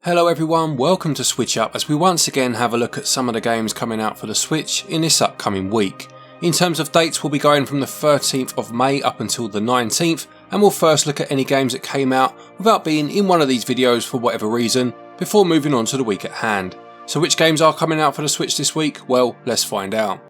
Hello everyone, welcome to SwitchUp as we once again have a look at some of the games coming out for the Switch in this upcoming week. In terms of dates, we'll be going from the 13th of May up until the 19th, and we'll first look at any games that came out without being in one of these videos for whatever reason, before moving on to the week at hand. So which games are coming out for the Switch this week? Well, let's find out.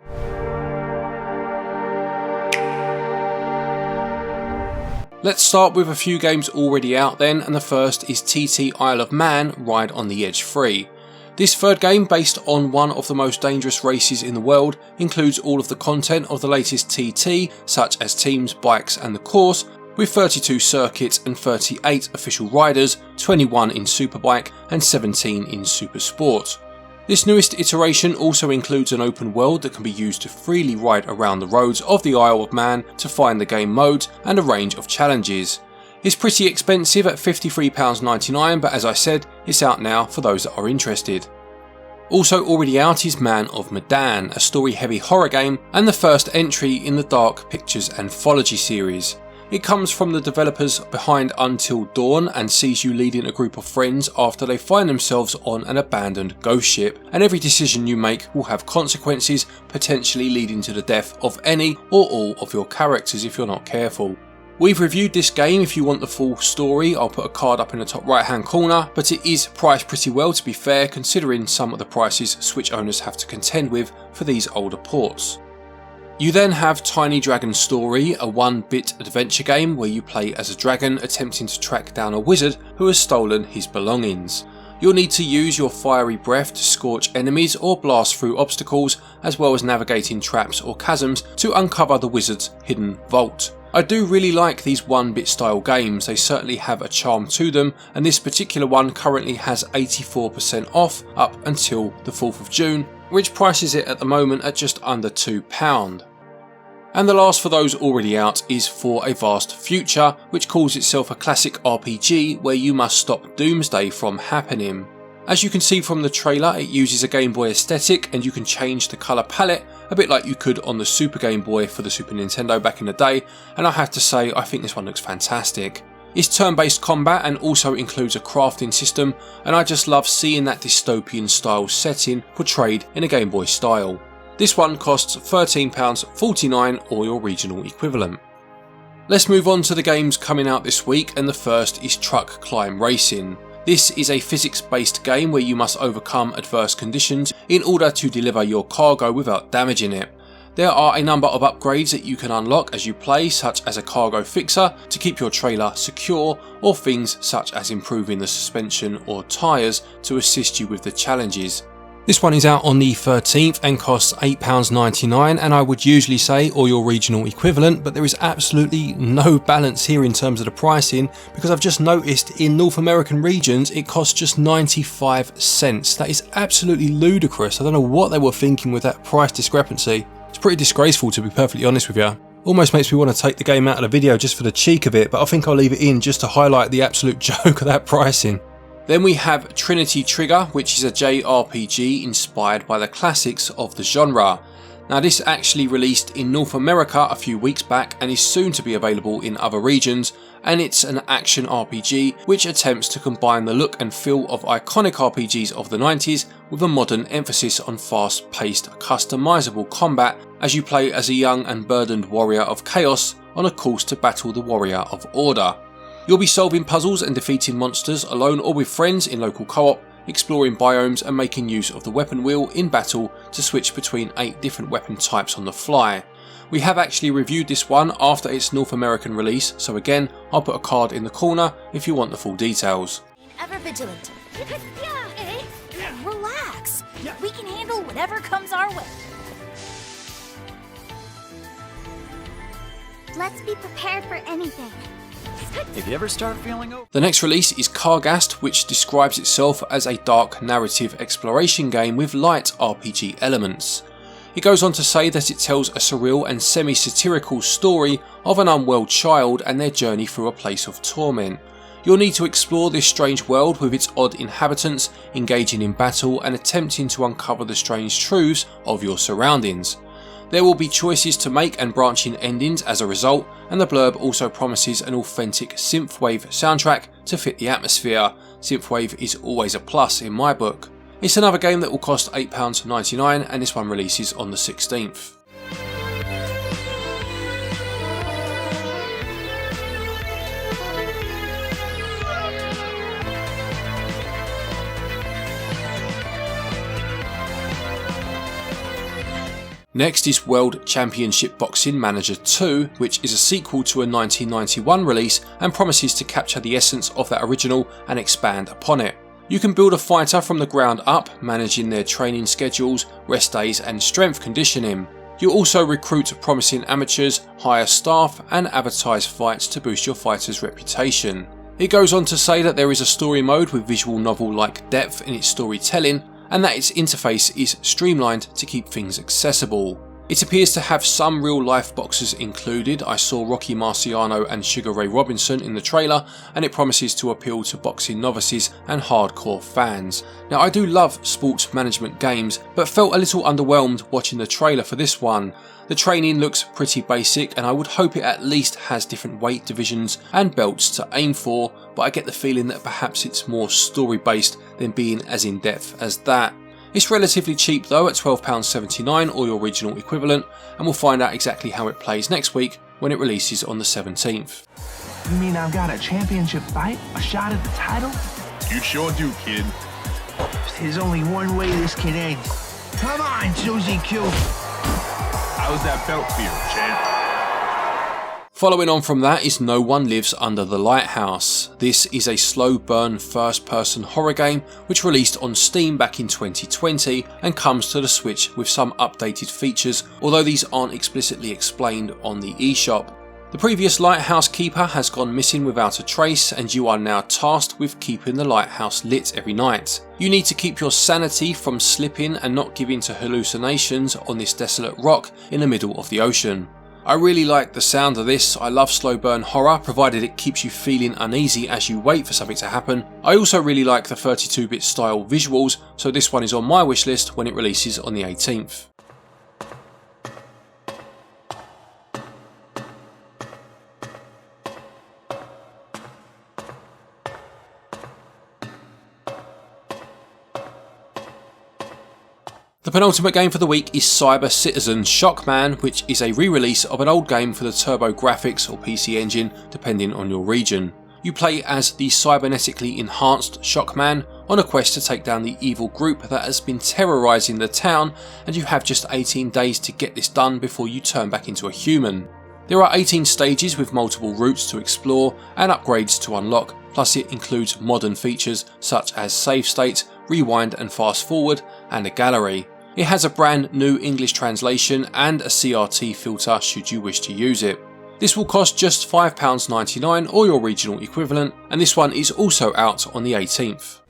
Let's start with a few games already out then, and the first is TT Isle of Man Ride on the Edge 3. This third game, based on one of the most dangerous races in the world, includes all of the content of the latest TT, such as teams, bikes and the course, with 32 circuits and 38 official riders, 21 in Superbike and 17 in Super Sport. This newest iteration also includes an open world that can be used to freely ride around the roads of the Isle of Man to find the game modes and a range of challenges. It's pretty expensive at £53.99, but as I said, it's out now for those that are interested. Also already out is Man of Medan, a story-heavy horror game and the first entry in the Dark Pictures anthology series. It comes from the developers behind Until Dawn and sees you leading a group of friends after they find themselves on an abandoned ghost ship, and every decision you make will have consequences, potentially leading to the death of any or all of your characters if you're not careful. We've reviewed this game. If you want the full story, I'll put a card up in the top right hand corner, but it is priced pretty well to be fair, considering some of the prices Switch owners have to contend with for these older ports. You then have Tiny Dragon Story, a 1-bit adventure game where you play as a dragon attempting to track down a wizard who has stolen his belongings. You'll need to use your fiery breath to scorch enemies or blast through obstacles, as well as navigating traps or chasms to uncover the wizard's hidden vault. I do really like these 1-bit style games. They certainly have a charm to them, and this particular one currently has 84% off up until the 4th of June, which prices it at the moment at just under £2. And the last for those already out is For a Vast Future, which calls itself a classic RPG where you must stop Doomsday from happening. As you can see from the trailer, it uses a Game Boy aesthetic and you can change the colour palette a bit like you could on the Super Game Boy for the Super Nintendo back in the day, and I have to say I think this one looks fantastic. It's turn-based combat and also includes a crafting system, and I just love seeing that dystopian style setting portrayed in a Game Boy style. This one costs £13.49 or your regional equivalent. Let's move on to the games coming out this week, and the first is Truck Climb Racing. This is a physics-based game where you must overcome adverse conditions in order to deliver your cargo without damaging it. There are a number of upgrades that you can unlock as you play, such as a cargo fixer to keep your trailer secure, or things such as improving the suspension or tyres to assist you with the challenges. This one is out on the 13th and costs £8.99, and I would usually say or your regional equivalent, but there is absolutely no balance here in terms of the pricing, because I've just noticed in North American regions it costs just 95 cents. That is absolutely ludicrous. I don't know what they were thinking with that price discrepancy. It's pretty disgraceful, to be perfectly honest with you. Almost makes me want to take the game out of the video just for the cheek of it, but I think I'll leave it in just to highlight the absolute joke of that pricing. Then we have Trinity Trigger, which is a JRPG inspired by the classics of the genre. Now this actually released in North America a few weeks back and is soon to be available in other regions, and it's an action RPG which attempts to combine the look and feel of iconic RPGs of the 90s with a modern emphasis on fast-paced, customizable combat as you play as a young and burdened warrior of chaos on a course to battle the warrior of order. You'll be solving puzzles and defeating monsters alone or with friends in local co-op, exploring biomes and making use of the weapon wheel in battle to switch between 8 different weapon types on the fly. We have actually reviewed this one after its North American release, so again, I'll put a card in the corner if you want the full details. Ever vigilant. Relax. We can handle whatever comes our way. Let's be prepared for anything. If you ever start feeling The next release is KARGAST, which describes itself as a dark narrative exploration game with light RPG elements. It goes on to say that it tells a surreal and semi-satirical story of an unwell child and their journey through a place of torment. You'll need to explore this strange world with its odd inhabitants, engaging in battle and attempting to uncover the strange truths of your surroundings. There will be choices to make and branching endings as a result, and the blurb also promises an authentic synthwave soundtrack to fit the atmosphere, synthwave is always a plus in my book. It's another game that will cost £8.99 and this one releases on the 16th. Next is World Championship Boxing Manager 2, which is a sequel to a 1991 release and promises to capture the essence of that original and expand upon it. You can build a fighter from the ground up, managing their training schedules, rest days and strength conditioning. You also recruit promising amateurs, hire staff and advertise fights to boost your fighter's reputation. It goes on to say that there is a story mode with visual novel-like depth in its storytelling, and that its interface is streamlined to keep things accessible. It appears to have some real life boxers included. I saw Rocky Marciano and Sugar Ray Robinson in the trailer, and it promises to appeal to boxing novices and hardcore fans. Now I do love sports management games, but felt a little underwhelmed watching the trailer for this one. The training looks pretty basic and I would hope it at least has different weight divisions and belts to aim for, but I get the feeling that perhaps it's more story based than being as in depth as that. It's relatively cheap though at £12.79 or your regional equivalent, and we'll find out exactly how it plays next week when it releases on the 17th. You mean I've got a championship fight? A shot at the title? You sure do, kid. There's only one way this can end. Come on, Susie Q. How's that belt feel, champ? Following on from that is No One Lives Under the Lighthouse. This is a slow burn first person horror game which released on Steam back in 2020 and comes to the Switch with some updated features, although these aren't explicitly explained on the eShop. The previous lighthouse keeper has gone missing without a trace, and you are now tasked with keeping the lighthouse lit every night. You need to keep your sanity from slipping and not giving to hallucinations on this desolate rock in the middle of the ocean. I really like the sound of this. I love slow burn horror, provided it keeps you feeling uneasy as you wait for something to happen. I also really like the 32-bit style visuals, so this one is on my wishlist when it releases on the 18th. The penultimate game for the week is Cyber Citizen Shockman, which is a re-release of an old game for the TurboGrafx or PC Engine, depending on your region. You play as the cybernetically enhanced Shockman on a quest to take down the evil group that has been terrorising the town, and you have just 18 days to get this done before you turn back into a human. There are 18 stages with multiple routes to explore and upgrades to unlock, plus it includes modern features such as save states, rewind and fast forward, and a gallery. It has a brand new English translation and a CRT filter should you wish to use it. This will cost just £5.99 or your regional equivalent, and this one is also out on the 18th.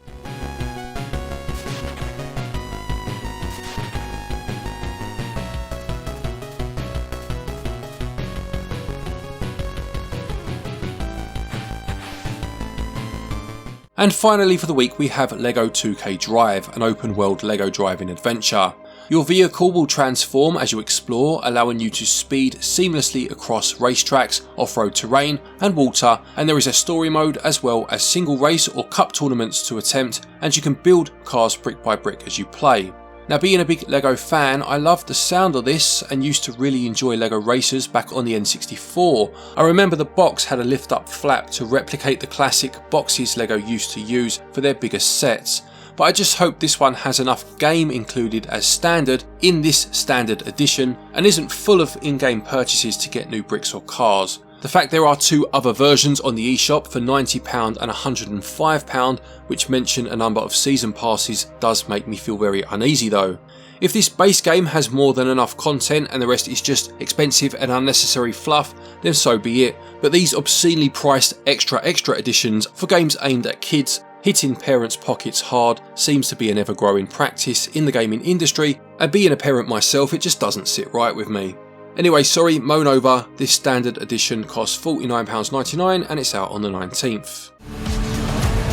And finally for the week we have LEGO 2K Drive, an open world LEGO driving adventure. Your vehicle will transform as you explore, allowing you to speed seamlessly across racetracks, off-road terrain and water, and there is a story mode as well as single race or cup tournaments to attempt, and you can build cars brick by brick as you play. Now, being a big LEGO fan, I love the sound of this and used to really enjoy LEGO Racers back on the N64. I remember the box had a lift up flap to replicate the classic boxes LEGO used to use for their biggest sets, but I just hope this one has enough game included as standard in this standard edition and isn't full of in-game purchases to get new bricks or cars. The fact there are two other versions on the eShop for £90 and £105, which mention a number of season passes, does make me feel very uneasy though. If this base game has more than enough content and the rest is just expensive and unnecessary fluff, then so be it, but these obscenely priced extra editions for games aimed at kids hitting parents' pockets hard seems to be an ever-growing practice in the gaming industry, and being a parent myself, it just doesn't sit right with me. Anyway, sorry, moan over, this standard edition costs £49.99 and it's out on the 19th.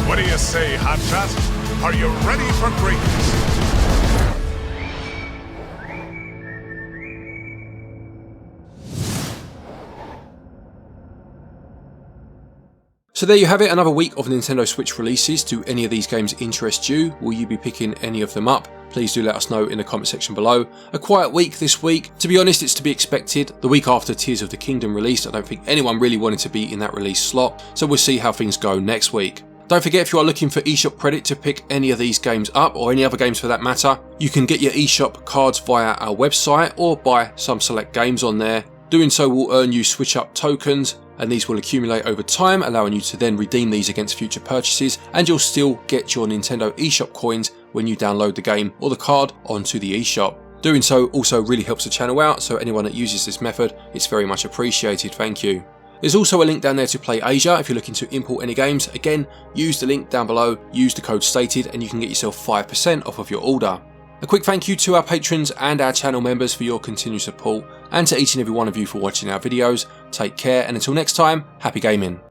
What do you say, Hotshot? Are you ready for greatness? So there you have it, another week of Nintendo Switch releases. Do any of these games interest you? Will you be picking any of them up? Please do let us know in the comment section below. A quiet week this week. To be honest, it's to be expected. The week after Tears of the Kingdom released, I don't think anyone really wanted to be in that release slot, so we'll see how things go next week. Don't forget, if you are looking for eShop credit to pick any of these games up, or any other games for that matter, you can get your eShop cards via our website or buy some select games on there. Doing so will earn you SwitchUp tokens, and these will accumulate over time, allowing you to then redeem these against future purchases, and you'll still get your Nintendo eShop coins when you download the game or the card onto the eShop. Doing so also really helps the channel out, so anyone that uses this method, it's very much appreciated, thank you. There's also a link down there to Play Asia if you're looking to import any games. Again, use the link down below, use the code stated, and you can get yourself 5% off of your order. A quick thank you to our patrons and our channel members for your continued support, and to each and every one of you for watching our videos. Take care, and until next time, happy gaming.